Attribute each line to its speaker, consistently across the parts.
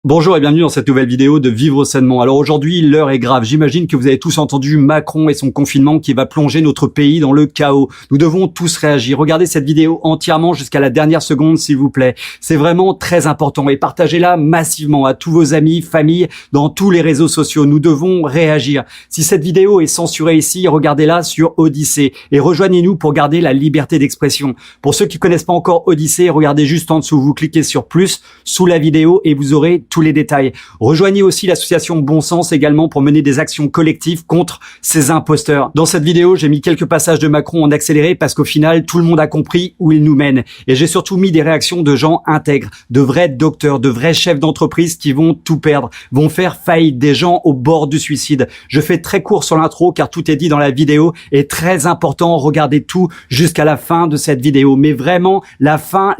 Speaker 1: Bonjour et bienvenue dans cette nouvelle vidéo de Vivre sainement. Alors aujourd'hui, l'heure est grave. J'imagine que vous avez tous entendu Macron et son confinement qui va plonger notre pays dans le chaos. Nous devons tous réagir. Regardez cette vidéo entièrement jusqu'à la dernière seconde, s'il vous plaît. C'est vraiment très important et partagez-la massivement à tous vos amis, familles, dans tous les réseaux sociaux. Nous devons réagir. Si cette vidéo est censurée ici, regardez-la sur Odyssée et rejoignez-nous pour garder la liberté d'expression. Pour ceux qui connaissent pas encore Odyssée, regardez juste en dessous. Vous cliquez sur plus sous la vidéo et vous aurez tous les détails. Rejoignez aussi l'association Bon Sens également pour mener des actions collectives contre ces imposteurs. Dans cette vidéo, j'ai mis quelques passages de Macron en accéléré parce qu'au final, tout le monde a compris où il nous mène. Et j'ai surtout mis des réactions de gens intègres, de vrais docteurs, de vrais chefs d'entreprise qui vont tout perdre, vont faire faillite, des gens au bord du suicide. Je fais très court sur l'intro car tout est dit dans la vidéo et très important, regardez tout jusqu'à la fin de cette vidéo. Mais vraiment, la fin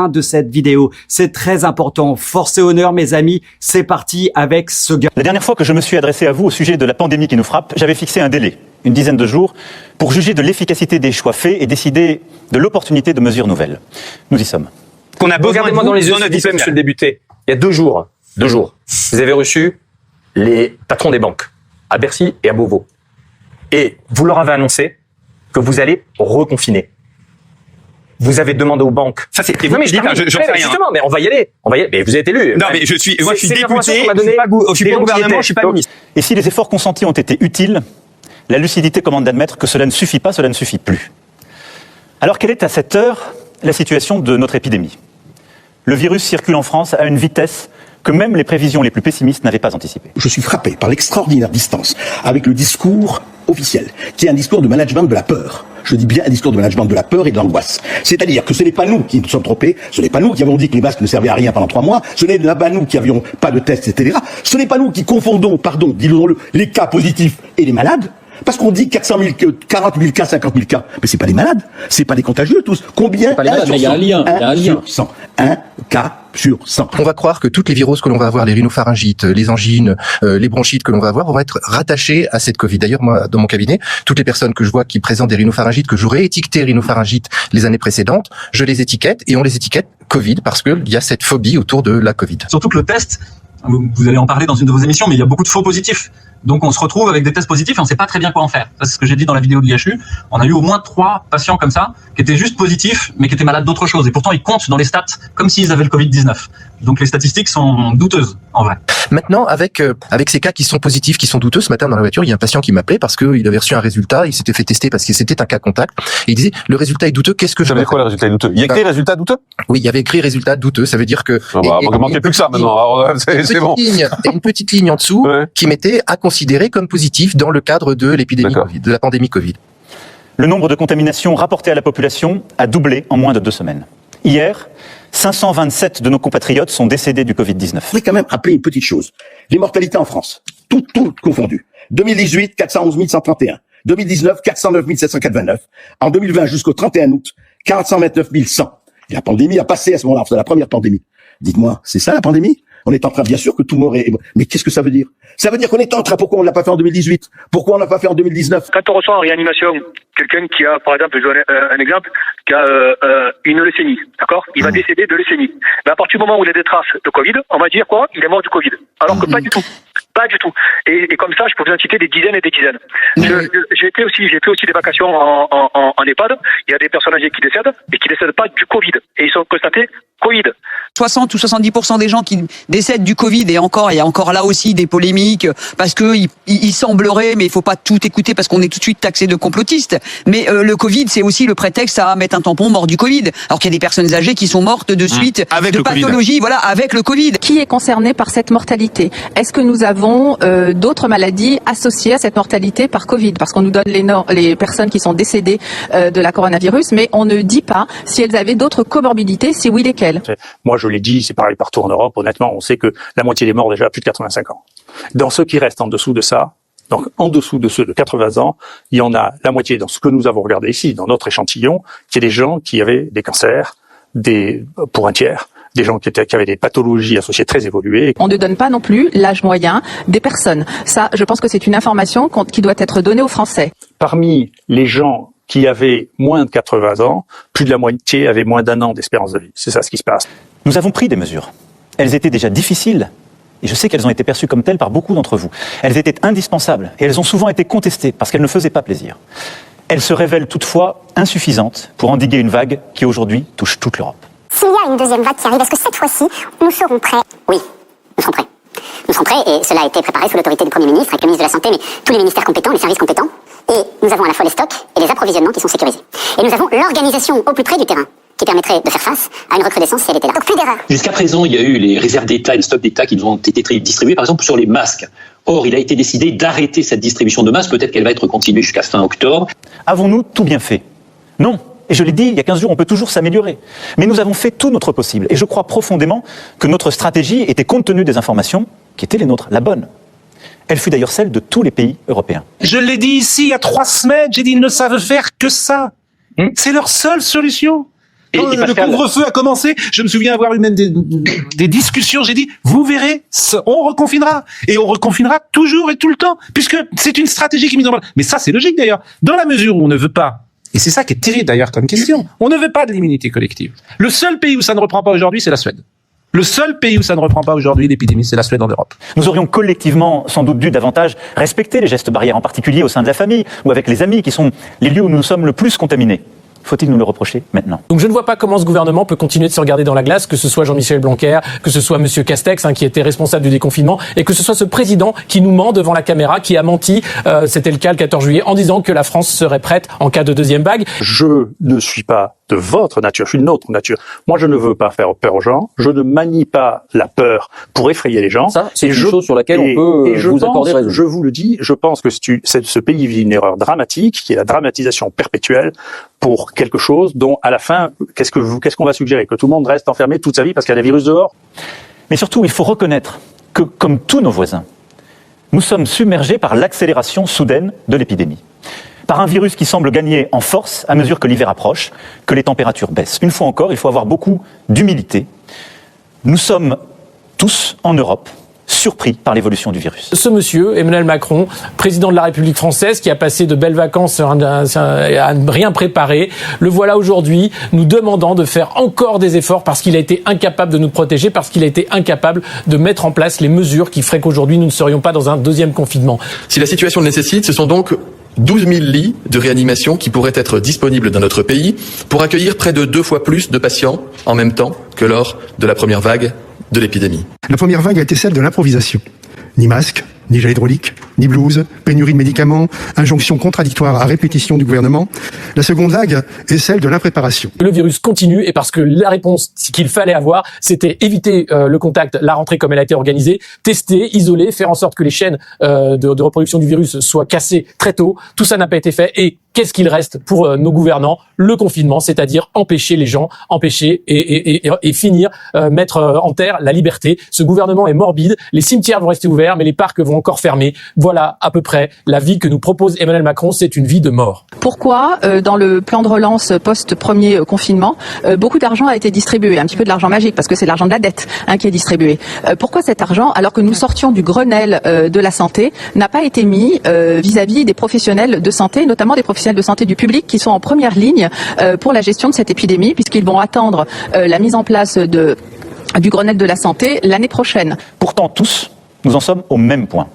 Speaker 1: de cette vidéo. C'est très important. Force et honneur, mes amis, c'est parti avec ce gars.
Speaker 2: La dernière fois que je me suis adressé à vous au sujet de la pandémie qui nous frappe, j'avais fixé un délai, une dizaine de jours, pour juger de l'efficacité des choix faits et décider de l'opportunité de mesures nouvelles. Nous y sommes.
Speaker 3: Regardez-moi dans les yeux, s'il vous plaît, monsieur le député. Il y a deux jours, vous avez reçu les patrons des banques, à Bercy et à Beauvau. Et vous leur avez annoncé que vous allez reconfiner. Vous avez demandé aux banques.
Speaker 4: Ça, c'est,
Speaker 3: non, mais je sais rien. Justement, mais on va y aller. Mais vous avez été élu.
Speaker 4: Non, mais moi, je suis député, je suis pas au gouvernement, je suis pas ministre.
Speaker 2: Et si les efforts consentis ont été utiles, la lucidité commande d'admettre que cela ne suffit pas, cela ne suffit plus. Alors, quelle est à cette heure la situation de notre épidémie? Le virus circule en France à une vitesse que même les prévisions les plus pessimistes n'avaient pas anticipées.
Speaker 5: Je suis frappé par l'extraordinaire distance avec le discours officiel, qui est un discours de management de la peur. Je dis bien un discours de management de la peur et de l'angoisse. C'est-à-dire que ce n'est pas nous qui nous sommes trompés, ce n'est pas nous qui avons dit que les masques ne servaient à rien pendant 3 mois, ce n'est pas nous qui avions pas de tests, etc. Ce n'est pas nous qui confondons, disons-le, les cas positifs et les malades. Parce qu'on dit 400 000, 40 000 cas, 50 000 cas. Mais c'est pas des malades. C'est pas des contagieux, tous. Combien?
Speaker 6: Pas les malades, mais il y a un lien. Il y a un lien.
Speaker 5: Sur 100. 1 cas sur 100.
Speaker 7: On va croire que toutes les viroses que l'on va avoir, les rhinopharyngites, les angines, les bronchites que l'on va avoir, vont être rattachées à cette Covid. D'ailleurs, moi, dans mon cabinet, toutes les personnes que je vois qui présentent des rhinopharyngites, que j'aurais étiqueté rhinopharyngites les années précédentes, je les étiquette et on les étiquette Covid parce qu'il y a cette phobie autour de la Covid.
Speaker 8: Surtout que le test, vous allez en parler dans une de vos émissions, mais il y a beaucoup de faux positifs. Donc on se retrouve avec des tests positifs et on ne sait pas très bien quoi en faire. Ça, c'est ce que j'ai dit dans la vidéo de l'IHU. On a eu au moins 3 patients comme ça, qui étaient juste positifs, mais qui étaient malades d'autre chose. Et pourtant, ils comptent dans les stats comme s'ils avaient le Covid-19. Donc les statistiques sont douteuses, en vrai.
Speaker 7: Maintenant, avec ces cas qui sont positifs, qui sont douteux, ce matin dans la voiture, il y a un patient qui m'appelait parce qu'il avait reçu un résultat, il s'était fait tester parce que c'était un cas contact, et il disait, le résultat est douteux, qu'est-ce que je
Speaker 9: Ça veut dire quoi, le résultat est douteux? Il y a écrit résultat douteux?
Speaker 7: Oui, il y avait écrit résultat douteux, ça veut dire que...
Speaker 9: Il ne manquait plus que ça maintenant, alors c'est bon.
Speaker 7: Une petite ligne en dessous qui mettait à considérer comme positif dans le cadre de l'épidémie Covid, de la pandémie Covid.
Speaker 2: Le nombre de contaminations rapportées à la population a doublé en moins de 2 semaines. Hier, 527 de nos compatriotes sont décédés du Covid-19.
Speaker 5: Je voudrais quand même rappeler une petite chose. Les mortalités en France, tout confondu. 2018, 411 131. 2019, 409 789. En 2020, jusqu'au 31 août, 429 100. Et la pandémie a passé à ce moment-là, c'est la première pandémie. Dites-moi, c'est ça la pandémie? On est en train, bien sûr que tout mort est... Mais qu'est-ce que ça veut dire? Ça veut dire qu'on est en train, pourquoi on l'a pas fait en 2018? Pourquoi on l'a pas fait en 2019?
Speaker 10: Quand on reçoit en réanimation quelqu'un qui a, par exemple, je donne un exemple, qui a une leucémie, d'accord? Il va décéder de leucémie. Mais à partir du moment où il a des traces de Covid, on va dire quoi? Il est mort du Covid. Alors que pas du tout. Pas du tout. Et comme ça, je peux vous en citer des dizaines et des dizaines. J'ai fait aussi des vacations en EHPAD. Il y a des personnes âgées qui décèdent et qui décèdent pas du Covid. Et ils sont constatés Covid.
Speaker 11: 60 ou 70% des gens qui décèdent du Covid, et encore, il y a encore là aussi des polémiques, parce que il semblerait, mais il faut pas tout écouter parce qu'on est tout de suite taxé de complotiste. Mais le Covid, c'est aussi le prétexte à mettre un tampon mort du Covid. Alors qu'il y a des personnes âgées qui sont mortes de suite de pathologie, voilà, avec le Covid.
Speaker 12: Qui est concerné par cette mortalité? Est-ce que nous avons d'autres maladies associées à cette mortalité par Covid? Parce qu'on nous donne les personnes qui sont décédées de la coronavirus, mais on ne dit pas si elles avaient d'autres comorbidités, si oui, lesquelles.
Speaker 13: Moi, je l'ai dit, c'est pareil partout en Europe. Honnêtement, on sait que la moitié des morts déjà à plus de 85 ans. Dans ceux qui restent en dessous de ça, donc en dessous de ceux de 80 ans, il y en a la moitié dans ce que nous avons regardé ici, dans notre échantillon, qui est des gens qui avaient des cancers, pour un tiers, des gens qui avaient des pathologies associées très évoluées.
Speaker 12: On ne donne pas non plus l'âge moyen des personnes. Ça, je pense que c'est une information qui doit être donnée aux Français.
Speaker 13: Parmi les gens qui avaient moins de 80 ans, plus de la moitié avaient moins d'1 an d'espérance de vie. C'est ça ce qui se passe.
Speaker 2: Nous avons pris des mesures. Elles étaient déjà difficiles, Et je sais qu'elles ont été perçues comme telles par beaucoup d'entre vous. Elles étaient indispensables et elles ont souvent été contestées parce qu'elles ne faisaient pas plaisir. Elles se révèlent toutefois insuffisantes pour endiguer une vague qui aujourd'hui touche toute l'Europe.
Speaker 6: S'il y a une deuxième vague qui arrive, est-ce que cette fois-ci, nous serons prêts? Oui, nous serons prêts. Nous serons prêts et cela a été préparé sous l'autorité du Premier ministre, avec le ministre de la Santé, mais tous les ministères compétents, les services compétents. Et nous avons à la fois les stocks et les approvisionnements qui sont sécurisés. Et nous avons l'organisation au plus près du terrain qui permettrait de faire face à une recrudescence si elle était là. Donc plus d'erreurs.
Speaker 14: Jusqu'à présent, il y a eu les réserves d'État et le stock d'État qui nous ont été distribués, par exemple, sur les masques. Or, il a été décidé d'arrêter cette distribution de masques. Peut-être qu'elle va être continuée jusqu'à fin octobre.
Speaker 2: Avons-nous tout bien fait? Non. Et je l'ai dit, il y a 15 jours, on peut toujours s'améliorer. Mais nous avons fait tout notre possible. Et je crois profondément que notre stratégie était, compte tenu des informations qui étaient les nôtres, la bonne. Elle fut d'ailleurs celle de tous les pays européens.
Speaker 15: Je l'ai dit ici il y a 3 semaines, j'ai dit ils ne savent faire que ça. C'est leur seule solution. Quand le couvre-feu a commencé, je me souviens avoir eu même des discussions, j'ai dit, vous verrez, on reconfinera. Et on reconfinera toujours et tout le temps, puisque c'est une stratégie qui est mise en place. Mais ça, c'est logique d'ailleurs. Dans la mesure où on ne veut pas, et c'est ça qui est terrible d'ailleurs comme question, on ne veut pas de l'immunité collective. Le seul pays où ça ne reprend pas aujourd'hui, c'est la Suède. Le seul pays où ça ne reprend pas aujourd'hui l'épidémie, c'est la Suède en Europe.
Speaker 2: Nous aurions collectivement sans doute dû davantage respecter les gestes barrières, en particulier au sein de la famille ou avec les amis, qui sont les lieux où nous sommes le plus contaminés. Faut-il nous le reprocher maintenant?
Speaker 16: Donc je ne vois pas comment ce gouvernement peut continuer de se regarder dans la glace, que ce soit Jean-Michel Blanquer, que ce soit Monsieur Castex, qui était responsable du déconfinement, et que ce soit ce président qui nous ment devant la caméra, qui a menti, c'était le cas le 14 juillet, en disant que la France serait prête en cas de deuxième vague.
Speaker 13: Je ne suis pas de votre nature, je suis de notre nature. Moi, je ne veux pas faire peur aux gens, je ne manie pas la peur pour effrayer les gens.
Speaker 3: Ça, c'est une chose sur laquelle on peut vous accorder raison.
Speaker 13: Je vous le dis, je pense que ce pays vit une erreur dramatique, qui est la dramatisation perpétuelle pour quelque chose dont, à la fin, qu'est-ce qu'on va suggérer? Que tout le monde reste enfermé toute sa vie parce qu'il y a des virus dehors?
Speaker 2: Mais surtout, il faut reconnaître que, comme tous nos voisins, nous sommes submergés par l'accélération soudaine de l'épidémie. Par un virus qui semble gagner en force à mesure que l'hiver approche, que les températures baissent. Une fois encore, il faut avoir beaucoup d'humilité. Nous sommes tous, en Europe, surpris par l'évolution du virus.
Speaker 16: Ce monsieur, Emmanuel Macron, président de la République française, qui a passé de belles vacances à rien préparer, le voilà aujourd'hui nous demandant de faire encore des efforts parce qu'il a été incapable de nous protéger, parce qu'il a été incapable de mettre en place les mesures qui feraient qu'aujourd'hui nous ne serions pas dans un deuxième confinement.
Speaker 17: Si la situation le nécessite, ce sont donc 12 000 lits de réanimation qui pourraient être disponibles dans notre pays pour accueillir près de 2 fois plus de patients en même temps que lors de la première vague de l'épidémie.
Speaker 18: La première vague a été celle de l'improvisation. Ni masque, ni gel hydraulique, ni blouse, pénurie de médicaments, injonctions contradictoires à répétition du gouvernement. La seconde vague est celle de l'impréparation.
Speaker 16: Le virus continue et parce que la réponse qu'il fallait avoir, c'était éviter le contact, la rentrée comme elle a été organisée, tester, isoler, faire en sorte que les chaînes de reproduction du virus soient cassées très tôt. Tout ça n'a pas été fait et qu'est-ce qu'il reste pour nos gouvernants? Le confinement, c'est-à-dire empêcher les gens, empêcher et finir, mettre en terre la liberté. Ce gouvernement est morbide, les cimetières vont rester ouverts, mais les parcs vont encore fermés. Voilà à peu près la vie que nous propose Emmanuel Macron, c'est une vie de mort.
Speaker 12: Pourquoi, dans le plan de relance post-premier confinement, beaucoup d'argent a été distribué, un petit peu de l'argent magique, parce que c'est l'argent de la dette qui est distribué. Pourquoi cet argent, alors que nous sortions du Grenelle de la santé, n'a pas été mis vis-à-vis des professionnels de santé, notamment des professionnels de santé du public qui sont en première ligne pour la gestion de cette épidémie, puisqu'ils vont attendre la mise en place du Grenelle de la santé l'année prochaine.
Speaker 2: Pourtant, tous, nous en sommes au même point.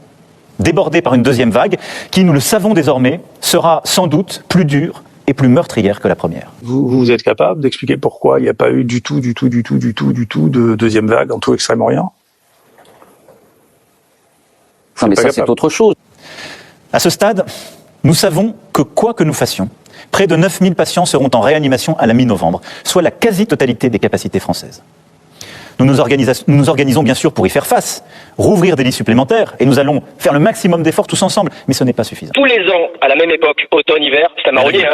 Speaker 2: Débordés par une deuxième vague qui, nous le savons désormais, sera sans doute plus dure et plus meurtrière que la première.
Speaker 13: Vous êtes capable d'expliquer pourquoi il n'y a pas eu du tout de deuxième vague en tout Extrême-Orient?
Speaker 3: Non, mais ça, c'est autre chose.
Speaker 2: À ce stade, nous savons que quoi que nous fassions, près de 9000 patients seront en réanimation à la mi-novembre, soit la quasi-totalité des capacités françaises. Nous nous organisons bien sûr pour y faire face, rouvrir des lits supplémentaires, et nous allons faire le maximum d'efforts tous ensemble, mais ce n'est pas suffisant.
Speaker 19: Tous les ans, à la même époque, automne-hiver, c'est un marronnier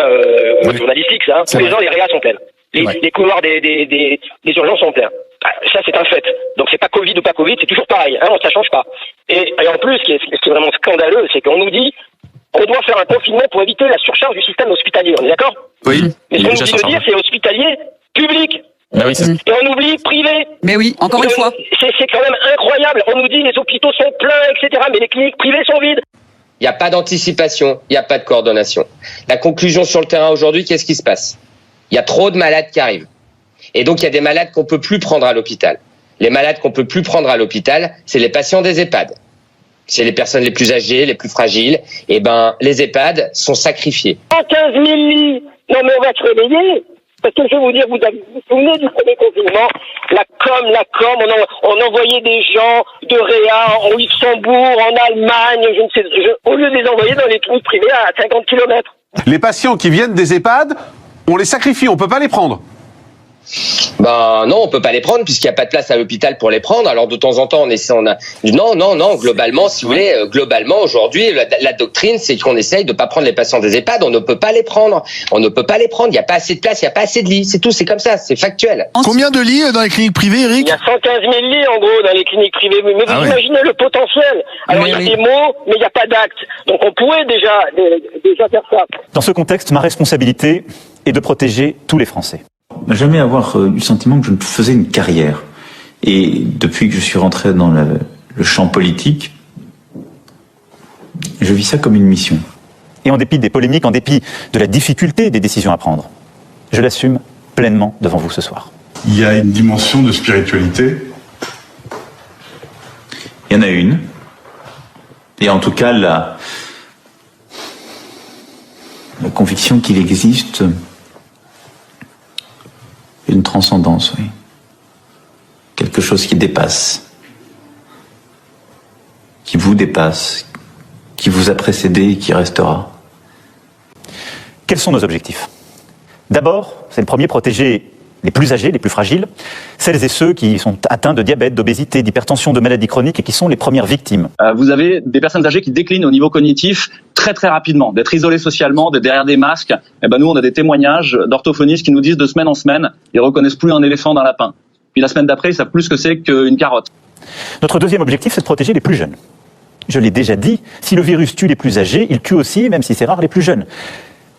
Speaker 19: journalistique, ça. Tous les ans, les réas sont pleines. Les couloirs des urgences sont pleins. Ça, c'est un fait. Donc, c'est pas Covid ou pas Covid, c'est toujours pareil. Ça change pas. Et en plus, ce qui est vraiment scandaleux, c'est qu'on nous dit on doit faire un confinement pour éviter la surcharge du système hospitalier. On est d'accord?
Speaker 17: Oui.
Speaker 19: Mais ce qu'on nous dit de dire, c'est hospitalier public.
Speaker 17: Ben oui,
Speaker 19: et on oublie privé.
Speaker 11: Mais oui, encore une fois.
Speaker 19: C'est quand même incroyable. On nous dit les hôpitaux sont pleins, etc. Mais les cliniques privées sont vides.
Speaker 20: Il n'y a pas d'anticipation, il n'y a pas de coordination. La conclusion sur le terrain aujourd'hui, qu'est-ce qui se passe? Il y a trop de malades qui arrivent. Et donc, il y a des malades qu'on ne peut plus prendre à l'hôpital. Les malades qu'on peut plus prendre à l'hôpital, c'est les patients des EHPAD. C'est les personnes les plus âgées, les plus fragiles. Et ben, les EHPAD sont sacrifiés.
Speaker 19: 15 000 lits. Non mais on va se réveiller. Parce que je vais vous dire, vous vous souvenez du premier confinement, la com, on envoyait des gens de Réa, en Luxembourg, en Allemagne, au lieu de les envoyer dans les cliniques privées à 50 km.
Speaker 9: Les patients qui viennent des EHPAD, on les sacrifie, on peut pas les prendre.
Speaker 20: Ben non, on peut pas les prendre puisqu'il n'y a pas de place à l'hôpital pour les prendre. Alors de temps en temps, non. Globalement, si vous voulez, aujourd'hui, la doctrine, c'est qu'on essaye de pas prendre les patients des EHPAD. On ne peut pas les prendre. Il n'y a pas assez de place, il n'y a pas assez de lits. C'est tout, c'est comme ça, c'est factuel.
Speaker 21: Combien de lits dans les cliniques privées, Eric?
Speaker 19: Il y a 115 000 lits en gros dans les cliniques privées. Mais vous imaginez le potentiel. Alors il y a des mots, mais il n'y a pas d'actes. Donc on pourrait déjà faire ça.
Speaker 2: Dans ce contexte, ma responsabilité est de protéger tous les Français.
Speaker 22: Jamais avoir eu le sentiment que je faisais une carrière. Et depuis que je suis rentré dans le champ politique, je vis ça comme une mission.
Speaker 2: Et en dépit des polémiques, en dépit de la difficulté des décisions à prendre, je l'assume pleinement devant vous ce soir.
Speaker 23: Il y a une dimension de spiritualité.
Speaker 22: Il y en a une. Et en tout cas, la conviction qu'il existe une transcendance, oui. Quelque chose qui dépasse, qui vous dépasse, qui vous a précédé et qui restera.
Speaker 2: Quels sont nos objectifs? D'abord, c'est le premier, protéger les plus âgés, les plus fragiles, celles et ceux qui sont atteints de diabète, d'obésité, d'hypertension, de maladies chroniques et qui sont les premières victimes.
Speaker 24: Vous avez des personnes âgées qui déclinent au niveau cognitif très très rapidement, d'être isolées socialement, d'être derrière des masques. Et ben nous, on a des témoignages d'orthophonistes qui nous disent de semaine en semaine, ils reconnaissent plus un éléphant d'un lapin. Puis la semaine d'après, ils savent plus ce que c'est qu'une carotte.
Speaker 2: Notre deuxième objectif, c'est de protéger les plus jeunes. Je l'ai déjà dit, si le virus tue les plus âgés, il tue aussi, même si c'est rare, les plus jeunes.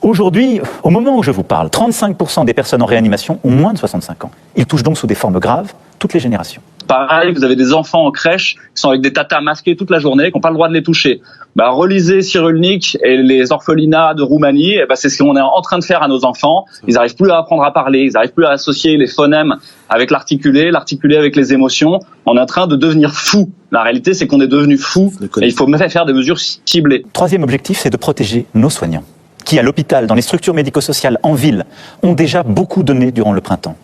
Speaker 2: Aujourd'hui, au moment où je vous parle, 35% des personnes en réanimation ont moins de 65 ans. Ils touchent donc sous des formes graves toutes les générations.
Speaker 24: Pareil, vous avez des enfants en crèche qui sont avec des tatas masqués toute la journée, qui n'ont pas le droit de les toucher. Relisez Cyrulnik et les orphelinats de Roumanie, c'est ce qu'on est en train de faire à nos enfants. Ils n'arrivent plus à apprendre à parler, ils n'arrivent plus à associer les phonèmes avec l'articulé avec les émotions. On est en train de devenir fous. La réalité, c'est qu'on est devenu fous et il faut même faire des mesures ciblées.
Speaker 2: Troisième objectif, c'est de protéger nos soignants, qui à l'hôpital, dans les structures médico-sociales, en ville, ont déjà beaucoup donné durant le printemps.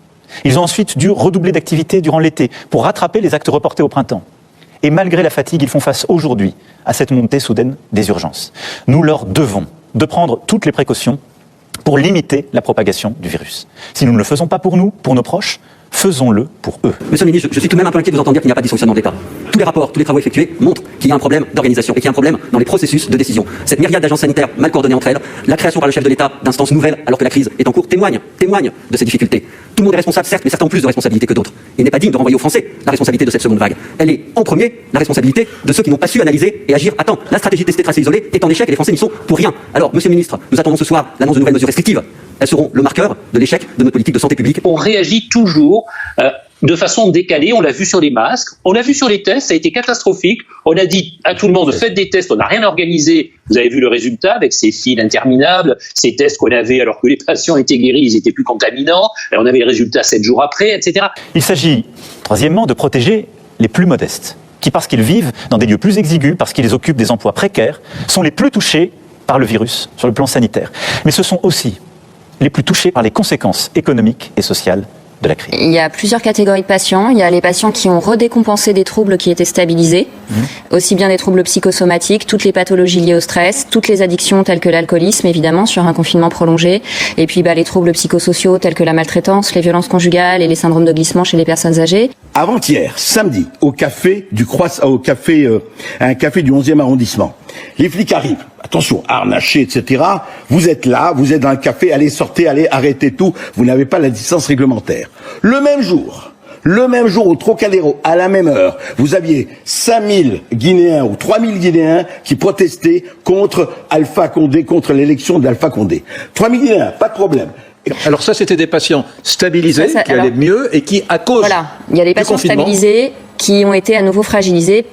Speaker 2: Ils ont ensuite dû redoubler d'activité durant l'été pour rattraper les actes reportés au printemps. Et malgré la fatigue, ils font face aujourd'hui à cette montée soudaine des urgences. Nous leur devons de prendre toutes les précautions pour limiter la propagation du virus. Si nous ne le faisons pas pour nous, pour nos proches, faisons-le pour eux.
Speaker 25: Monsieur le ministre, je suis tout de même un peu inquiet de vous entendre dire qu'il n'y a pas de dysfonctionnement de l'État. Tous les rapports, tous les travaux effectués montrent qu'il y a un problème d'organisation et qu'il y a un problème dans les processus de décision. Cette myriade d'agences sanitaires mal coordonnées entre elles, la création par le chef de l'État d'instances nouvelles alors que la crise est en cours témoigne de ces difficultés. Tout le monde est responsable, certes, mais certains ont plus de responsabilités que d'autres. Il n'est pas digne de renvoyer aux Français la responsabilité de cette seconde vague. Elle est en premier la responsabilité de ceux qui n'ont pas su analyser et agir à temps. La stratégie tester, tracer, isoler est en échec et les Français n'y sont pour rien. Alors, monsieur le ministre, nous attendons ce soir l'annonce de nouvelles mesures restrictives. Elles seront le marqueur de l'échec de notre politique de santé publique.
Speaker 14: On réagit toujours de façon décalée, on l'a vu sur les masques, on l'a vu sur les tests, ça a été catastrophique. On a dit à tout le monde, faites des tests, on n'a rien organisé. Vous avez vu le résultat avec ces files interminables, ces tests qu'on avait alors que les patients étaient guéris, ils étaient plus contaminants, et on avait les résultats 7 jours après, etc.
Speaker 2: Il s'agit, troisièmement, de protéger les plus modestes, qui parce qu'ils vivent dans des lieux plus exigus, parce qu'ils occupent des emplois précaires, sont les plus touchés par le virus sur le plan sanitaire. Mais ce sont aussi les plus touchés par les conséquences économiques et sociales de la crise.
Speaker 26: Il y a plusieurs catégories de patients. Il y a les patients qui ont redécompensé des troubles qui étaient stabilisés, aussi bien des troubles psychosomatiques, toutes les pathologies liées au stress, toutes les addictions telles que l'alcoolisme, évidemment, sur un confinement prolongé, et puis les troubles psychosociaux tels que la maltraitance, les violences conjugales et les syndromes de glissement chez les personnes âgées.
Speaker 5: Avant-hier, samedi, à un café du 11e arrondissement, les flics arrivent. Attention, harnachés, etc. Vous êtes là, vous êtes dans le café, allez, sortez, allez, arrêtez tout. Vous n'avez pas la distance réglementaire. Le même jour, au Trocadéro, à la même heure, vous aviez 5000 Guinéens ou 3000 Guinéens qui protestaient contre Alpha Condé, contre l'élection d'Alpha Condé. 3000 Guinéens, pas de problème.
Speaker 27: Alors ça, c'était des patients stabilisés, qui allaient mieux et qui, à cause
Speaker 26: il y a des patients stabilisés qui ont été à nouveau fragilisés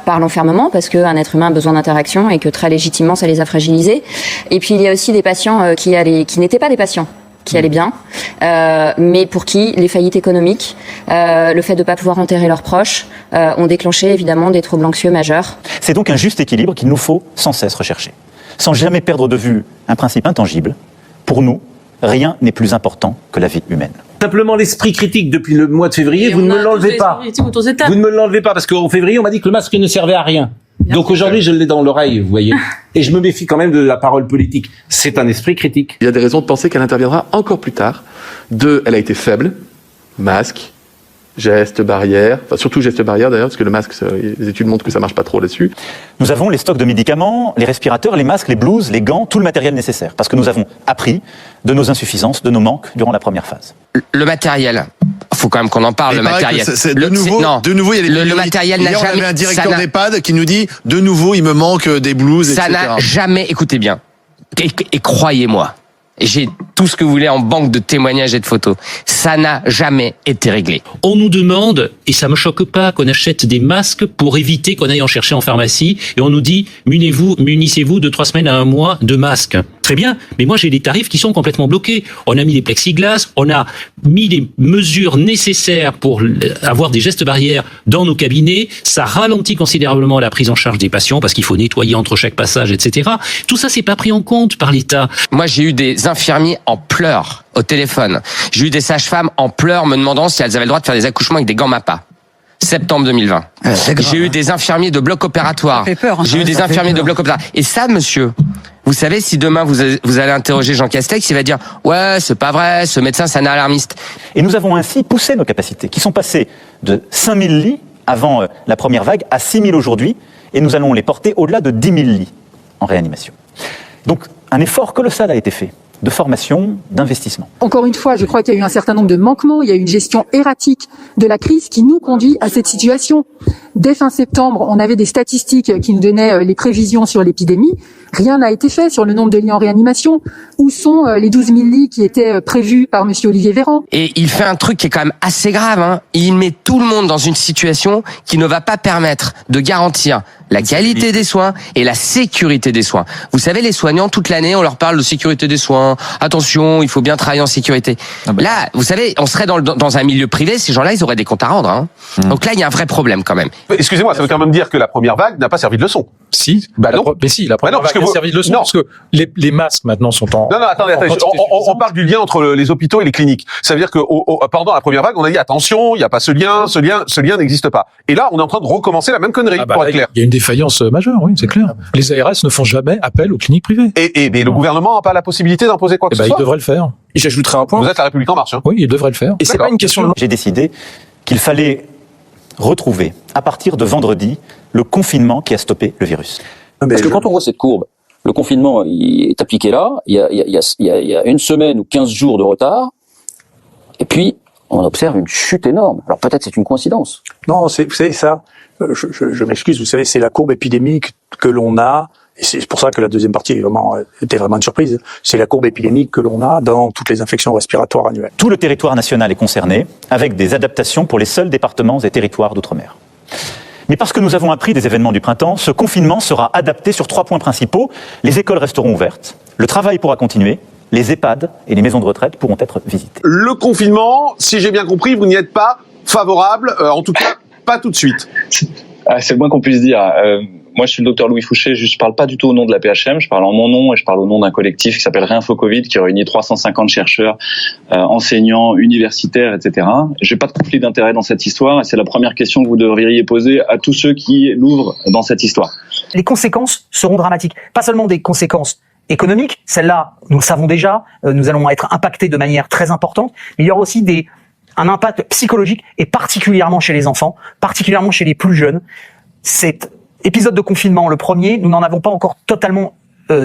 Speaker 26: par l'enfermement, parce qu'un être humain a besoin d'interaction et que très légitimement, ça les a fragilisés. Et puis, il y a aussi des patients qui n'étaient pas des patients, qui allait bien, mais pour qui les faillites économiques, le fait de ne pas pouvoir enterrer leurs proches, ont déclenché évidemment des troubles anxieux majeurs.
Speaker 2: C'est donc un juste équilibre qu'il nous faut sans cesse rechercher, sans jamais perdre de vue un principe intangible. Pour nous, rien n'est plus important que la vie humaine.
Speaker 1: Simplement l'esprit critique depuis le mois de février, vous ne me l'enlevez pas. Vous ne me l'enlevez pas parce qu'en février, on m'a dit que le masque ne servait à rien. Donc aujourd'hui, je l'ai dans l'oreille, vous voyez. Et je me méfie quand même de la parole politique. C'est un esprit critique.
Speaker 17: Il y a des raisons de penser qu'elle interviendra encore plus tard. Elle a été faible, masque, gestes barrières, enfin surtout gestes barrières d'ailleurs, parce que le masque, les études montrent que ça marche pas trop là-dessus.
Speaker 2: Nous avons les stocks de médicaments, les respirateurs, les masques, les blouses, les gants, tout le matériel nécessaire, parce que nous avons appris de nos insuffisances, de nos manques durant la première phase.
Speaker 4: Le matériel, faut quand même qu'on en parle. Le matériel.
Speaker 21: De nouveau, il y a
Speaker 4: le matériel n'a jamais.
Speaker 21: On avait un directeur d'EHPAD qui nous dit de nouveau, il me manque des blouses, etc.
Speaker 4: Ça n'a jamais. Écoutez bien, et croyez-moi. J'ai tout ce que vous voulez en banque de témoignages et de photos. Ça n'a jamais été réglé.
Speaker 6: On nous demande, et ça me choque pas, qu'on achète des masques pour éviter qu'on aille en chercher en pharmacie, et on nous dit, munissez-vous de 3 semaines à 1 mois de masques. Très bien, mais moi j'ai des tarifs qui sont complètement bloqués. On a mis des plexiglas, on a mis les mesures nécessaires pour avoir des gestes barrières dans nos cabinets. Ça ralentit considérablement la prise en charge des patients parce qu'il faut nettoyer entre chaque passage, etc. Tout ça, c'est pas pris en compte par l'État.
Speaker 4: Moi, j'ai eu des infirmiers en pleurs au téléphone. J'ai eu des sages-femmes en pleurs me demandant si elles avaient le droit de faire des accouchements avec des gants MAPA. Septembre 2020. J'ai eu des infirmiers de bloc opératoire. J'ai eu des infirmiers de bloc opératoire. Et ça, monsieur, vous savez, si demain vous allez interroger Jean Castex, il va dire « Ouais, c'est pas vrai, ce médecin, c'est un alarmiste. »
Speaker 2: Et nous avons ainsi poussé nos capacités, qui sont passées de 5000 lits avant la première vague à 6000 aujourd'hui, et nous allons les porter au-delà de 10 000 lits en réanimation. Donc, un effort colossal a été fait, de formation, d'investissement.
Speaker 7: Encore une fois, je crois qu'il y a eu un certain nombre de manquements, il y a eu une gestion erratique de la crise qui nous conduit à cette situation. Dès fin septembre, on avait des statistiques qui nous donnaient les prévisions sur l'épidémie. Rien n'a été fait sur le nombre de lits en réanimation. Où sont les 12 000 lits qui étaient prévus par monsieur Olivier Véran?
Speaker 4: Et il fait un truc qui est quand même assez grave, hein. Il met tout le monde dans une situation qui ne va pas permettre de garantir la qualité des soins et la sécurité des soins. Vous savez, les soignants, toute l'année, on leur parle de sécurité des soins. Attention, il faut bien travailler en sécurité. Là, vous savez, on serait dans un milieu privé, ces gens-là, ils auraient des comptes à rendre, hein. Donc là, il y a un vrai problème quand même.
Speaker 9: Excusez-moi, ça veut quand même dire que la première vague n'a pas servi de leçon.
Speaker 13: Si.
Speaker 9: Non.
Speaker 13: Mais si, la première vague a servi de leçon.
Speaker 9: Non.
Speaker 13: Parce que les masques maintenant sont en.
Speaker 9: Non, attendez. On parle du lien entre les hôpitaux et les cliniques. Ça veut dire que pendant la première vague, on a dit attention, il n'y a pas ce lien n'existe pas. Et là, on est en train de recommencer la même connerie, pour être clair.
Speaker 13: Il y a une défaillance majeure, oui, c'est clair. Les ARS ne font jamais appel aux cliniques privées.
Speaker 9: Mais le gouvernement n'a pas la possibilité d'imposer quoi que ce soit.
Speaker 13: Il devrait le faire. Et j'ajouterai un point.
Speaker 9: Vous êtes la République en marche, hein.
Speaker 13: Oui, il devrait le faire. Et c'est pas une question de...
Speaker 2: J'ai décidé qu'il fallait retrouver, à partir de vendredi, le confinement qui a stoppé le virus.
Speaker 8: Parce que quand on voit cette courbe, le confinement il est appliqué là, il y a 1 semaine ou 15 jours de retard, et puis on observe une chute énorme. Alors peut-être c'est une coïncidence.
Speaker 13: Non, vous savez ça, je m'excuse, vous savez, c'est la courbe épidémique que l'on a, et c'est pour ça que la deuxième partie était vraiment une surprise, c'est la courbe épidémique que l'on a dans toutes les infections respiratoires annuelles.
Speaker 2: Tout le territoire national est concerné, avec des adaptations pour les seuls départements et territoires d'outre-mer. Mais parce que nous avons appris des événements du printemps, ce confinement sera adapté sur 3 points principaux. Les écoles resteront ouvertes, le travail pourra continuer, les EHPAD et les maisons de retraite pourront être visitées.
Speaker 9: Le confinement, si j'ai bien compris, vous n'y êtes pas favorable, en tout cas pas tout de suite.
Speaker 24: C'est le moins qu'on puisse dire. Moi, je suis le docteur Louis Fouché, je parle pas du tout au nom de la PHM, je parle en mon nom et je parle au nom d'un collectif qui s'appelle Réinfo Covid, qui réunit 350 chercheurs, enseignants, universitaires, etc. J'ai pas de conflit d'intérêt dans cette histoire et c'est la première question que vous devriez poser à tous ceux qui l'ouvrent dans cette histoire.
Speaker 10: Les conséquences seront dramatiques. Pas seulement des conséquences économiques, celles-là, nous le savons déjà, nous allons être impactés de manière très importante, mais il y aura aussi un impact psychologique et particulièrement chez les enfants, particulièrement chez les plus jeunes. Cet épisode de confinement, le premier, nous n'en avons pas encore totalement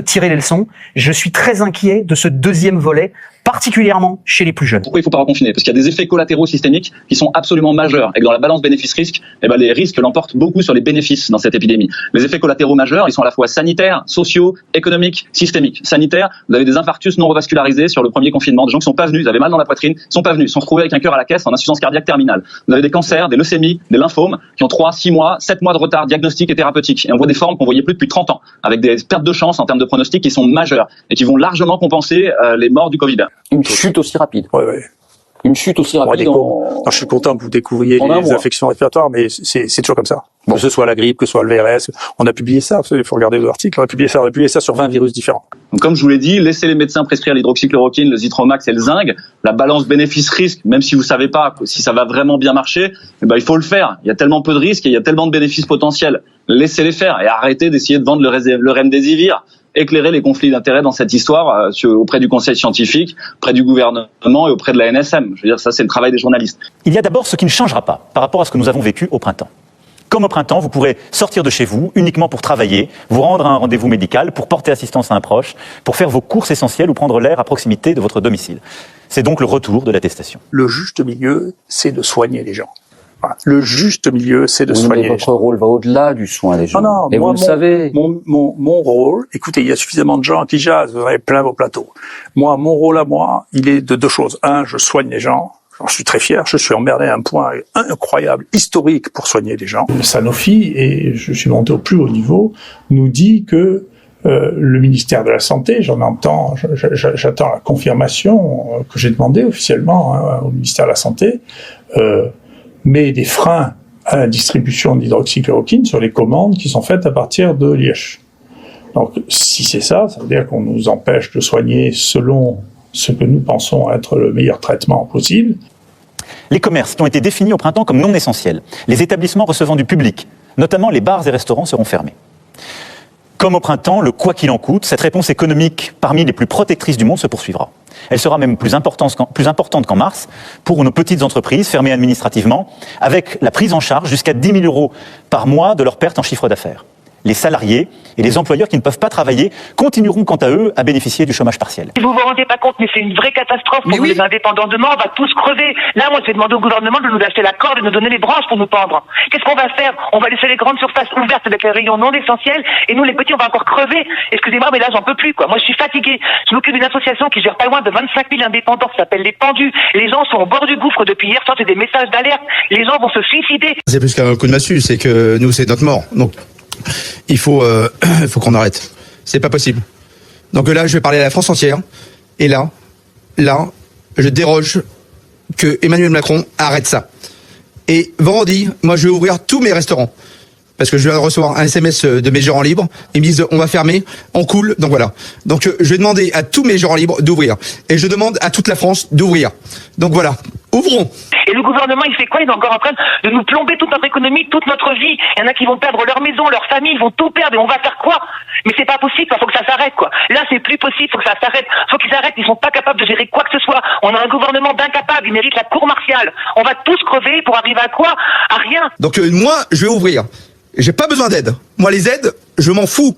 Speaker 10: tiré les leçons. Je suis très inquiet de ce deuxième volet, particulièrement chez les plus jeunes.
Speaker 24: Pourquoi il ne faut pas reconfiner? Parce qu'il y a des effets collatéraux systémiques qui sont absolument majeurs et que dans la balance bénéfice-risque, les risques l'emportent beaucoup sur les bénéfices dans cette épidémie. Les effets collatéraux majeurs, ils sont à la fois sanitaires, sociaux, économiques, systémiques. Sanitaires, vous avez des infarctus non revascularisés sur le premier confinement, des gens qui sont pas venus, ils avaient mal dans la poitrine, ils sont pas venus, ils sont retrouvés avec un cœur à la caisse en insuffisance cardiaque terminale. Vous avez des cancers, des leucémies, des lymphomes qui ont 3, 6 mois, 7 mois de retard diagnostique et thérapeutique. Et on voit des formes qu'on voyait plus depuis 30 ans, avec des pertes de chance en termes de pronostic qui sont majeures et qui vont largement compenser les morts du Covid.
Speaker 8: Une chute aussi rapide.
Speaker 13: Ouais, ouais.
Speaker 8: Une chute aussi rapide.
Speaker 13: Non, je suis content que vous découvriez les infections respiratoires, mais c'est toujours comme ça. Bon. Que ce soit la grippe, que ce soit le VRS, on a publié ça, il faut regarder vos articles, on a publié ça sur 20 virus différents.
Speaker 24: Donc, comme je vous l'ai dit, laissez les médecins prescrire l'hydroxychloroquine, le Zithromax et le zinc. La balance bénéfice-risque, même si vous savez pas si ça va vraiment bien marcher, il faut le faire. Il y a tellement peu de risques et il y a tellement de bénéfices potentiels. Laissez-les faire et arrêtez d'essayer de vendre le remdesivir. Éclairer les conflits d'intérêts dans cette histoire auprès du conseil scientifique, auprès du gouvernement et auprès de la NSM. Je veux dire, ça c'est le travail des journalistes.
Speaker 2: Il y a d'abord ce qui ne changera pas par rapport à ce que nous avons vécu au printemps. Comme au printemps, vous pourrez sortir de chez vous uniquement pour travailler, vous rendre à un rendez-vous médical, pour porter assistance à un proche, pour faire vos courses essentielles ou prendre l'air à proximité de votre domicile. C'est donc le retour de l'attestation.
Speaker 13: Le juste milieu, c'est de soigner les gens. Voilà. Le juste milieu, c'est de soigner les gens.
Speaker 8: Votre rôle va au-delà du soin des gens.
Speaker 13: Non,
Speaker 8: et vous le savez.
Speaker 13: Mon rôle, écoutez, il y a suffisamment de gens qui jasent, vous avez plein vos plateaux. Moi, mon rôle à moi, il est de deux choses. Un, je soigne les gens. J'en suis très fier, je suis emmerdé à un point incroyable, historique pour soigner les gens.
Speaker 3: Sanofi, et je suis monté au plus haut niveau, nous dit que le ministère de la Santé, j'attends la confirmation que j'ai demandée officiellement au ministère de la Santé, met des freins à la distribution d'hydroxychloroquine sur les commandes qui sont faites à partir de Liège. Donc si c'est ça, ça veut dire qu'on nous empêche de soigner selon ce que nous pensons être le meilleur traitement possible.
Speaker 2: Les commerces qui ont été définis au printemps comme non essentiels, les établissements recevant du public, notamment les bars et restaurants, seront fermés. Comme au printemps, le quoi qu'il en coûte, cette réponse économique parmi les plus protectrices du monde se poursuivra. Elle sera même plus importante qu'en mars pour nos petites entreprises fermées administrativement, avec la prise en charge jusqu'à 10 000 € par mois de leur perte en chiffre d'affaires. Les salariés et les employeurs qui ne peuvent pas travailler continueront quant à eux à bénéficier du chômage partiel.
Speaker 11: Vous vous rendez pas compte, mais c'est une vraie catastrophe pour les indépendants. Demain, on va tous crever. Là, moi, je vais demander au gouvernement de nous acheter la corde et de nous donner les branches pour nous pendre. Qu'est-ce qu'on va faire? On va laisser les grandes surfaces ouvertes avec les rayons non essentiels et nous, les petits, on va encore crever. Excusez-moi, mais là, j'en peux plus, quoi. Moi, je suis fatigué. Je m'occupe d'une association qui gère pas loin de 25 000 indépendants, qui s'appelle Les Pendus. Les gens sont au bord du gouffre depuis hier soir, c'est des messages d'alerte. Les gens vont se suicider.
Speaker 21: C'est plus qu'un coup de massue, c'est que nous, c'est notre mort. Donc, il faut qu'on arrête. C'est pas possible. Donc là, je vais parler à la France entière. Et là, je déroge que Emmanuel Macron arrête ça. Et vendredi, moi, je vais ouvrir tous mes restaurants. Parce que je viens de recevoir un SMS de mes gérants libres. Ils me disent, on va fermer, on coule, donc voilà. Donc je vais demander à tous mes gérants libres d'ouvrir. Et je demande à toute la France d'ouvrir. Donc voilà, ouvrons.
Speaker 11: Et le gouvernement, il fait quoi? Il est encore en train de nous plomber toute notre économie, toute notre vie. Il y en a qui vont perdre leur maison, leur famille, ils vont tout perdre et on va faire quoi? Mais c'est pas possible, il faut que ça s'arrête, quoi. Là, c'est plus possible, faut que ça s'arrête. Faut qu'ils arrêtent, ils sont pas capables de gérer quoi que ce soit. On a un gouvernement d'incapables, ils méritent la cour martiale. On va tous crever pour arriver à quoi? À rien.
Speaker 21: Donc moi, je vais ouvrir. J'ai pas besoin d'aide. Moi, les aides, je m'en fous.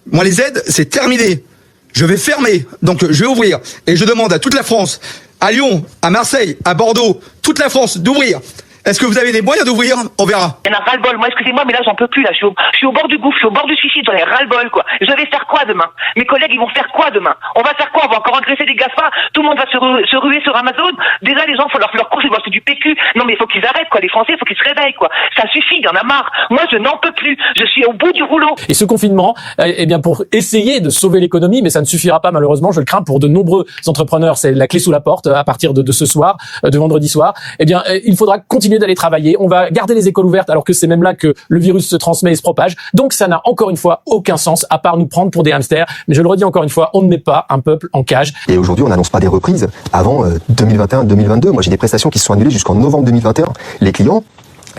Speaker 21: Moi, les aides, c'est terminé. Je vais fermer. Donc, je vais ouvrir. Et je demande à toute la France, à Lyon, à Marseille, à Bordeaux, toute la France, d'ouvrir. Est-ce que vous avez des moyens d'ouvrir? On verra.
Speaker 11: Il y en a ras-le-bol. Moi, excusez-moi, mais là, j'en peux plus, là. Je suis au bord du gouffre, je suis au bord du suicide, j'en ai ras-le-bol, quoi. Je vais faire quoi demain? Mes collègues, ils vont faire quoi demain? On va faire quoi? On va encore engraisser des GAFA? Tout le monde va se ruer sur Amazon? Déjà, les gens, faut leur course, ils vont acheter du PQ. Non, mais il faut qu'ils arrêtent, quoi. Les Français, il faut qu'ils se réveillent, quoi. Ça suffit, il y en a marre. Moi, je n'en peux plus. Je suis au bout du rouleau.
Speaker 12: Et ce confinement, eh bien, pour essayer de sauver l'économie, mais ça ne suffira pas, malheureusement, je le crains pour de nombreux entrepreneurs. C'est la clé sous la porte à partir de ce soir, de vendredi soir. Eh bien, il faudra continuer d'aller travailler. On va garder les écoles ouvertes alors que c'est même là que le virus se transmet et se propage. Donc ça n'a encore une fois aucun sens à part nous prendre pour des hamsters. Mais je le redis encore une fois, on ne met pas un peuple en cage.
Speaker 15: Et aujourd'hui, on n'annonce pas des reprises avant 2021-2022. Moi, j'ai des prestations qui se sont annulées jusqu'en novembre 2021. Les clients,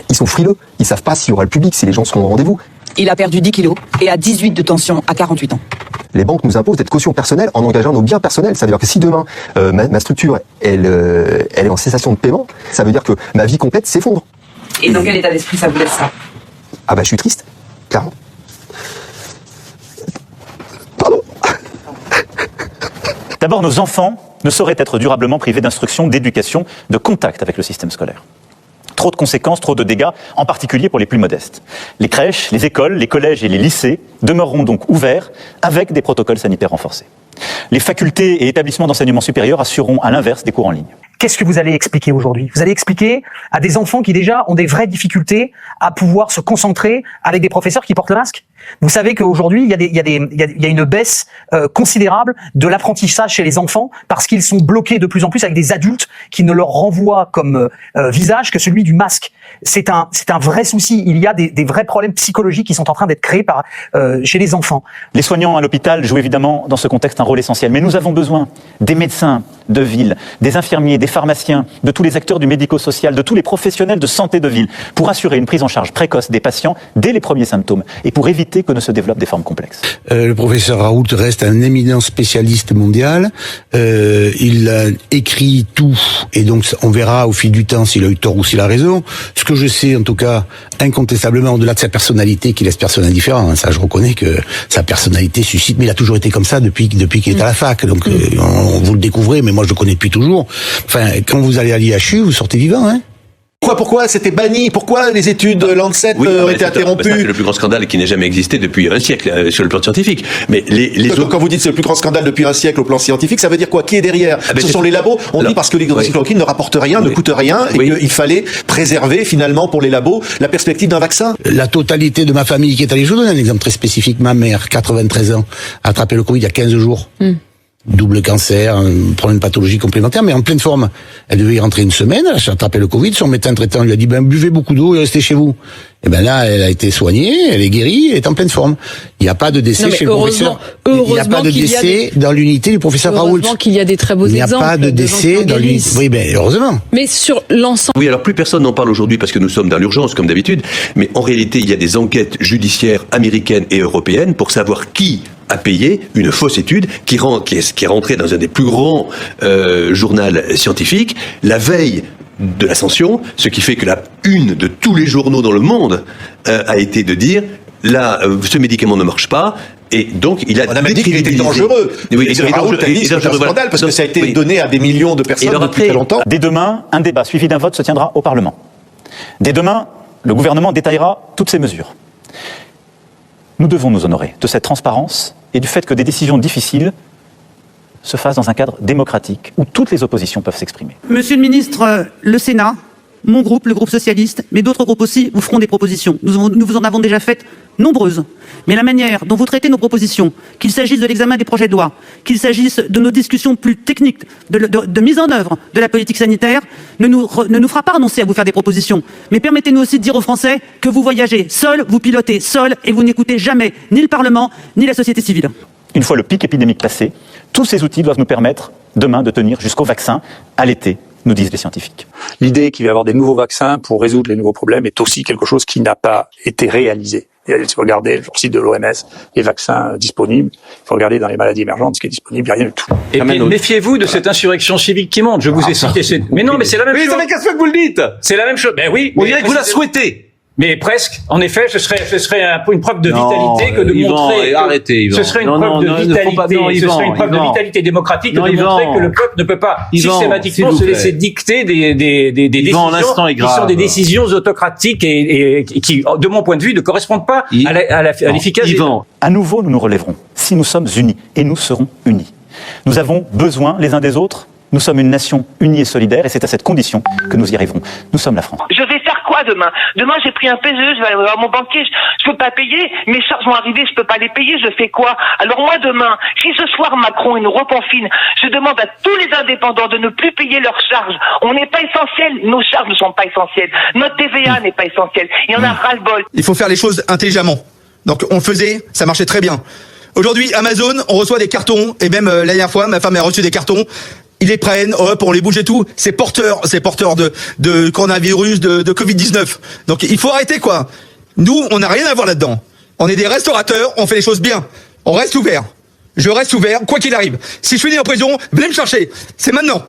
Speaker 15: ils sont frileux. Ils savent pas s'il y aura le public, si les gens seront au rendez-vous.
Speaker 16: Il a perdu 10 kilos et a 18 de tension à 48 ans.
Speaker 15: Les banques nous imposent d'être caution personnelle en engageant nos biens personnels. Ça veut dire que si demain, ma structure, elle est en cessation de paiement, ça veut dire que ma vie complète s'effondre.
Speaker 16: Et dans quel état d'esprit ça vous laisse ça?
Speaker 15: Ah bah je suis triste, clairement. Pardon.
Speaker 2: D'abord, nos enfants ne sauraient être durablement privés d'instruction, d'éducation, de contact avec le système scolaire. Trop de conséquences, trop de dégâts, en particulier pour les plus modestes. Les crèches, les écoles, les collèges et les lycées demeureront donc ouverts avec des protocoles sanitaires renforcés. Les facultés et établissements d'enseignement supérieur assureront à l'inverse des cours en ligne.
Speaker 10: Qu'est-ce que vous allez expliquer aujourd'hui? Vous allez expliquer à des enfants qui déjà ont des vraies difficultés à pouvoir se concentrer avec des professeurs qui portent le masque? Vous savez qu'aujourd'hui, il y a une baisse considérable de l'apprentissage chez les enfants parce qu'ils sont bloqués de plus en plus avec des adultes qui ne leur renvoient comme visage que celui du masque. C'est un vrai souci. Il y a des vrais problèmes psychologiques qui sont en train d'être créés chez les enfants.
Speaker 2: Les soignants à l'hôpital jouent évidemment dans ce contexte un rôle essentiel, mais nous avons besoin des médecins de ville, des infirmiers, des pharmaciens, de tous les acteurs du médico-social, de tous les professionnels de santé de ville, pour assurer une prise en charge précoce des patients dès les premiers symptômes et pour éviter que ne se développent des formes complexes.
Speaker 14: Le professeur Raoult reste un éminent spécialiste mondial. Il a écrit tout, et donc on verra au fil du temps s'il a eu tort ou s'il a raison. Ce que je sais, en tout cas, incontestablement, au-delà de sa personnalité, qui laisse personne indifférent, hein, ça je reconnais que sa personnalité suscite, mais il a toujours été comme ça depuis qu'il est à la fac, donc vous le découvrez, mais moi je le connais depuis toujours. Enfin, quand vous allez à l'IHU, vous sortez vivant, hein.
Speaker 5: Pourquoi c'était banni? Pourquoi les études Lancet ont été interrompues?
Speaker 18: C'est le plus grand scandale qui n'ait jamais existé depuis un siècle sur le plan scientifique. Mais
Speaker 5: Quand vous dites c'est le plus grand scandale depuis un siècle au plan scientifique, ça veut dire quoi? Qui est derrière? Ce sont les labos. On dit parce que l'hydroxychloroquine ne rapporte rien, ne coûte rien, et qu'il fallait préserver finalement pour les labos la perspective d'un vaccin.
Speaker 14: La totalité de ma famille qui est allée, je vous donne un exemple très spécifique. Ma mère, 93 ans, a attrapé le Covid il y a 15 jours. Double cancer, un problème de pathologie complémentaire, mais en pleine forme. Elle devait y rentrer une semaine, elle a attrapé le Covid, son médecin traitant lui a dit, buvez beaucoup d'eau et restez chez vous. Et là, elle a été soignée, elle est guérie, elle est en pleine forme. Il n'y a pas de décès chez le professeur. Il n'y a pas de décès dans l'unité du professeur Raoult.
Speaker 19: Heureusement qu'il y a des très beaux exemples.
Speaker 14: Il n'y a pas de décès dans l'unité. Oui, heureusement.
Speaker 19: Mais sur l'ensemble.
Speaker 18: Oui, alors plus personne n'en parle aujourd'hui parce que nous sommes dans l'urgence, comme d'habitude. Mais en réalité, il y a des enquêtes judiciaires américaines et européennes pour savoir qui a payé une fausse étude qui est rentrée dans un des plus grands journaux scientifiques la veille de l'ascension, ce qui fait que la une de tous les journaux dans le monde a été de dire là, ce médicament ne marche pas. Et donc, on
Speaker 5: a même dit qu'il était dangereux. Oui, et Raoult a dit c'est un scandale parce que ça a été donné à des millions de personnes depuis très longtemps.
Speaker 2: Dès demain, un débat suivi d'un vote se tiendra au Parlement. Dès demain, le gouvernement détaillera toutes ces mesures. Nous devons nous honorer de cette transparence et du fait que des décisions difficiles se fassent dans un cadre démocratique où toutes les oppositions peuvent s'exprimer.
Speaker 20: Monsieur le ministre, le Sénat, mon groupe, le groupe socialiste, mais d'autres groupes aussi, vous feront des propositions. Nous vous en avons déjà faites nombreuses. Mais la manière dont vous traitez nos propositions, qu'il s'agisse de l'examen des projets de loi, qu'il s'agisse de nos discussions plus techniques, de mise en œuvre de la politique sanitaire, ne nous fera pas renoncer à vous faire des propositions. Mais permettez-nous aussi de dire aux Français que vous voyagez seul, vous pilotez seul, et vous n'écoutez jamais ni le Parlement, ni la société civile.
Speaker 2: Une fois le pic épidémique passé, tous ces outils doivent nous permettre, demain, de tenir jusqu'au vaccin, à l'été, nous disent les scientifiques.
Speaker 13: L'idée qu'il va y avoir des nouveaux vaccins pour résoudre les nouveaux problèmes est aussi quelque chose qui n'a pas été réalisé. Et si vous regardez sur le site de l'OMS, les vaccins disponibles, il faut regarder dans les maladies émergentes ce qui est disponible, il n'y a rien du tout.
Speaker 27: Et puis, méfiez-vous de cette insurection civique qui monte. Je vous ai cité cette... Mais non, mais c'est la même chose. Mais qu'est-ce que vous le dites? C'est la même chose. Ben oui. On dirait que vous la souhaitez. Mais presque. En effet, ce serait une preuve de vitalité que de montrer. Arrêtez, Yvan.
Speaker 19: Ce serait une preuve de vitalité. Ce serait une preuve de vitalité démocratique que de montrer que le peuple ne peut pas systématiquement se laisser dicter des décisions qui sont des décisions autocratiques et qui, de mon point de vue, ne correspondent pas à l'efficacité.
Speaker 2: À nouveau, nous nous relèverons si nous sommes unis, et nous serons unis. Nous avons besoin les uns des autres. Nous sommes une nation unie et solidaire, et c'est à cette condition que nous y arriverons. Nous sommes la France.
Speaker 11: Je vais faire quoi demain? Demain, j'ai pris un PGE, je vais aller voir mon banquier, je peux pas payer, mes charges vont arriver, je peux pas les payer, je fais quoi? Alors moi, demain, si ce soir Macron nous reconfine, je demande à tous les indépendants de ne plus payer leurs charges. On n'est pas essentiel, nos charges ne sont pas essentielles, notre TVA n'est pas essentielle, il y en a ras-le-bol.
Speaker 21: Il faut faire les choses intelligemment. Donc on le faisait, ça marchait très bien. Aujourd'hui, Amazon, on reçoit des cartons, et même la dernière fois, ma femme a reçu des cartons. Ils les prennent, hop, on les bouge et tout. C'est porteur de coronavirus, de Covid-19. Donc il faut arrêter, quoi. Nous, on n'a rien à voir là-dedans. On est des restaurateurs, on fait les choses bien. On reste ouvert. Je reste ouvert, quoi qu'il arrive. Si je finis en prison, venez me chercher. C'est maintenant.